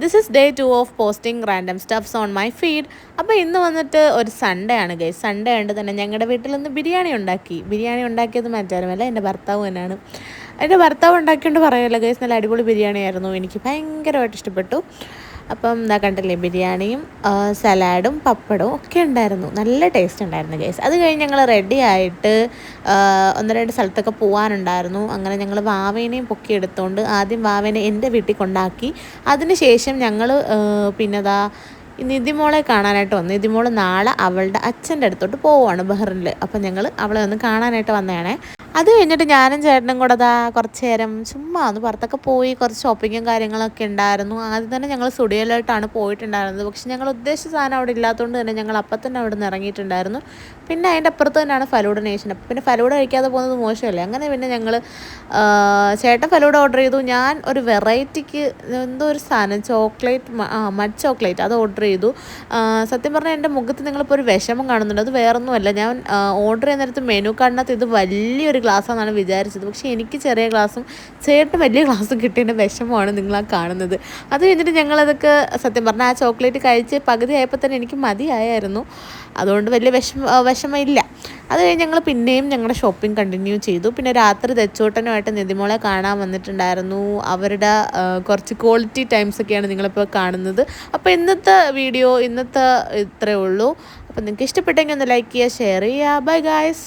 This is day 2 of posting random stuffs on my feed. അപ്പോൾ ഇന്ന് വന്നിട്ട് ഒരു സൺഡേ ആണ് ഗൈസ്. സൺഡേ ആയതുകൊണ്ട് തന്നെ ഞങ്ങളുടെ വീട്ടിലൊന്ന് ബിരിയാണി ഉണ്ടാക്കി. ബിരിയാണി ഉണ്ടാക്കിയത് മറ്റാരുമല്ല, എൻ്റെ ഭർത്താവ് തന്നെയാണ്. എൻ്റെ ഭർത്താവ് ഉണ്ടാക്കിയോണ്ട് പറയുമല്ലോ ഗൈസ്, നല്ല അടിപൊളി ബിരിയാണി ആയിരുന്നു. എനിക്ക് ഭയങ്കരമായിട്ട് ഇഷ്ടപ്പെട്ടു. അപ്പം എന്താ കണ്ടില്ലേ, ബിരിയാണിയും സലാഡും പപ്പടവും ഒക്കെ ഉണ്ടായിരുന്നു. നല്ല ടേസ്റ്റ് ഉണ്ടായിരുന്നു ഗൈസ്. അത് കഴിഞ്ഞ് ഞങ്ങൾ റെഡി ആയിട്ട് ഒന്ന് രണ്ട് സ്ഥലത്തൊക്കെ പോകാനുണ്ടായിരുന്നു. അങ്ങനെ ഞങ്ങൾ വാവേനെയും പൊക്കി എടുത്തുകൊണ്ട് ആദ്യം വാവേനെ എൻ്റെ വീട്ടിൽ കൊണ്ടാക്കി. അതിന് ശേഷം ഞങ്ങൾ പിന്നെതാ നിധിമോളെ കാണാനായിട്ട് വന്നു. നിധിമോൾ നാളെ അവളുടെ അച്ഛൻ്റെ അടുത്തോട്ട് പോവുകയാണ് ബഹ്റിനിൽ. അപ്പം ഞങ്ങൾ അവളെ ഒന്ന് കാണാനായിട്ട് വന്നതാണേ. അത് കഴിഞ്ഞിട്ട് ഞാനും ചേട്ടനും കൂടെ കുറച്ച് നേരം ചുമ്മാ ഒന്ന് പുറത്തൊക്കെ പോയി കുറച്ച് ഷോപ്പിങ്ങും കാര്യങ്ങളൊക്കെ ഉണ്ടായിരുന്നു. ആദ്യം തന്നെ ഞങ്ങൾ സ്റ്റുഡിയോയിലോട്ടാണ് പോയിട്ടുണ്ടായിരുന്നത്. പക്ഷെ ഞങ്ങൾ ഉദ്ദേശിച്ച സാധനം അവിടെ ഇല്ലാത്തതുകൊണ്ട് തന്നെ ഞങ്ങൾ അപ്പം തന്നെ അവിടെ നിന്ന് ഇറങ്ങിയിട്ടുണ്ടായിരുന്നു. പിന്നെ അതിൻ്റെ അപ്പുറത്ത് തന്നെയാണ് ഫലൂഡ നേഷൻ. അപ്പം പിന്നെ ഫലൂഡ കഴിക്കാതെ പോകുന്നത് മോശമല്ലേ. അങ്ങനെ പിന്നെ ഞങ്ങൾ ചേട്ടൻ ഫലൂഡ ഓർഡർ ചെയ്തു. ഞാൻ ഒരു വെറൈറ്റിക്ക് എന്തോ ഒരു സാധനം ചോക്ലേറ്റ് മഡ് ചോക്ലേറ്റ് അത് ഓർഡർ ചെയ്തു. സത്യം പറഞ്ഞാൽ എൻ്റെ മുഖത്ത് നിങ്ങളിപ്പോൾ ഒരു വിഷമം കാണുന്നുണ്ട്. അത് വേറൊന്നുമല്ല, ഞാൻ ഓർഡർ ചെയ്യുന്ന നേരത്ത് മെനു കാർഡിനകത്ത് ഇത് വലിയൊരു ഗ്ലാസ്സാണെന്നാണ് വിചാരിച്ചത്. പക്ഷേ എനിക്ക് ചെറിയ ഗ്ലാസ്സും ചേട്ടന് വലിയ ഗ്ലാസ്സും കിട്ടിയതിൻ്റെ വിഷമമാണ് നിങ്ങളാ കാണുന്നത്. അത് കഴിഞ്ഞിട്ട് ഞങ്ങളതൊക്കെ സത്യം പറഞ്ഞാൽ ആ ചോക്ലേറ്റ് കഴിച്ച് പകുതി ആയപ്പോൾ തന്നെ എനിക്ക് മതിയായിരുന്നു. അതുകൊണ്ട് വലിയ വിഷമമില്ല. അത് കഴിഞ്ഞ് ഞങ്ങൾ പിന്നെയും ഞങ്ങളുടെ ഷോപ്പിംഗ് കണ്ടിന്യൂ ചെയ്തു. പിന്നെ രാത്രി തെച്ചോട്ടനുമായിട്ട് നിധിമോളെ കാണാൻ വന്നിട്ടുണ്ടായിരുന്നു. അവരുടെ കുറച്ച് ക്വാളിറ്റി ടൈംസൊക്കെയാണ് നിങ്ങളിപ്പോൾ കാണുന്നത്. അപ്പോൾ ഇന്നത്തെ വീഡിയോ ഇത്രയേ ഉള്ളൂ. അപ്പോൾ നിങ്ങൾക്ക് ഇഷ്ടപ്പെട്ടെങ്കിൽ ഒന്ന് ലൈക്ക് ചെയ്യുക, ഷെയർ ചെയ്യുക. Bye guys.